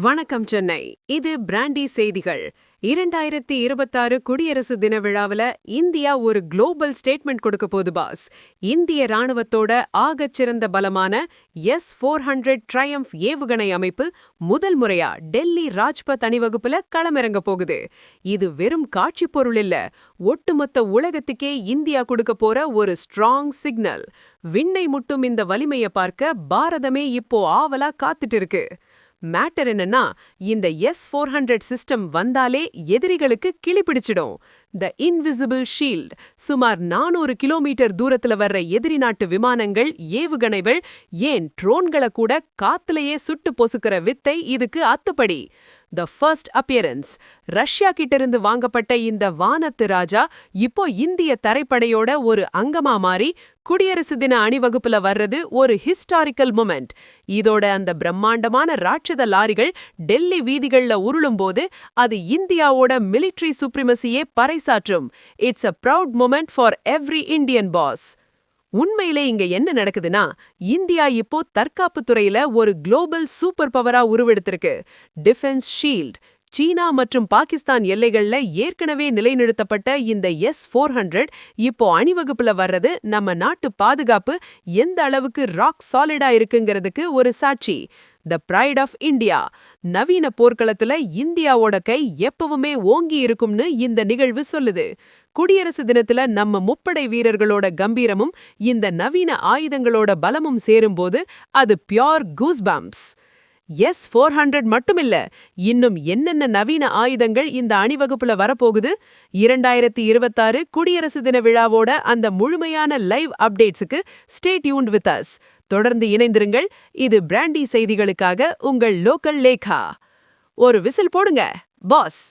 வணக்கம் சென்னை. இது பிராண்டி செய்திகள். 2026 குடியரசு தின விழாவில் இந்தியா ஒரு குளோபல் ஸ்டேட்மெண்ட் கொடுக்க போது பாஸ். இந்திய ராணுவத்தோட ஆகச்சிறந்த பலமான S-400 ட்ரையம்ஃப் ஏவுகணை அமைப்பு முதல் முறையா டெல்லி ராஜ்பத் அணிவகுப்புல களமிறங்க போகுது. இது வெறும் காட்சி பொருள் இல்ல, ஒட்டுமொத்த உலகத்துக்கே இந்தியா கொடுக்க போற ஒரு ஸ்ட்ராங் சிக்னல். விண்ணை முட்டும் இந்த வலிமையை பார்க்க பாரதமே இப்போ ஆவலா காத்துட்டு இருக்கு. மேட்டர் என்னன்னா, இந்த S-400 சிஸ்டம் வந்தாலே எதிரிகளுக்கு கிளி பிடிச்சிடும். The invisible shield. சுமார் 400 கிலோமீட்டர் தூரத்துல வர்ற எதிரி நாட்டு விமானங்கள், ஏவுகணைகள், ஏன் ட்ரோன்களை கூட காத்துலயே சுட்டு பொசுக்கிற வித்தை இதுக்கு அத்துப்படி. The first appearance. ரஷ்யா கிட்ட வாங்கப்பட்ட இந்த வானத்து ராஜா இப்போ இந்திய தரைப்படையோட ஒரு அங்கமா மாறி குடியரசு தின அணிவகுப்புல வர்றது ஒரு ஹிஸ்டாரிக்கல் மொமெண்ட். இதோட அந்த பிரம்மாண்டமான ராட்சத லாரிகள் டெல்லி வீதிகள்ல உருளும்போது அது இந்தியாவோட மிலிட்டரி சுப்ரிமசியே பறைசாற்றும். It's a proud moment for every Indian boss. உண்மையிலே இங்க என்ன நடக்குதுன்னா, இந்தியா இப்போ தற்காப்பு துறையில ஒரு குளோபல் சூப்பர் பவரா உருவெடுத்திருக்கு. Defence shield. சீனா மற்றும் பாகிஸ்தான் எல்லைகள்ல ஏற்கனவே நிலைநிறுத்தப்பட்ட இந்த S-400 இப்போ அணிவகுப்புல வர்றது நம்ம நாட்டு பாதுகாப்பு எந்த அளவுக்கு ராக் சாலிடா இருக்குங்கிறதுக்கு ஒரு சாட்சி. த பிரைட் ஆஃப் இந்தியா. நவீன போர்க்களத்துல இந்தியாவோட கை எப்பவுமே ஓங்கி இருக்கும்னு இந்த நிகழ்வு சொல்லுது. குடியரசு தினத்துல நம்ம முப்படை வீரர்களோட கம்பீரமும் இந்த நவீன ஆயுதங்களோட பலமும் சேரும்போது அது பியோர் கூஸ்பம்ப்ஸ். S-400 மட்டுமில்ல, இன்னும் என்னென்ன நவீன ஆயுதங்கள் இந்த அணிவகுப்புல வரப்போகுது. 2026 குடியரசு தின விழாவோட அந்த முழுமையான லைவ் அப்டேட்ஸுக்கு ஸ்டே டியூன்ட் வித் அஸ். தொடர்ந்து இணைந்திருங்கள். இது பிராண்டி செய்திகளுக்காக உங்கள் லோக்கல் லேகா. ஒரு விசில் போடுங்க பாஸ்.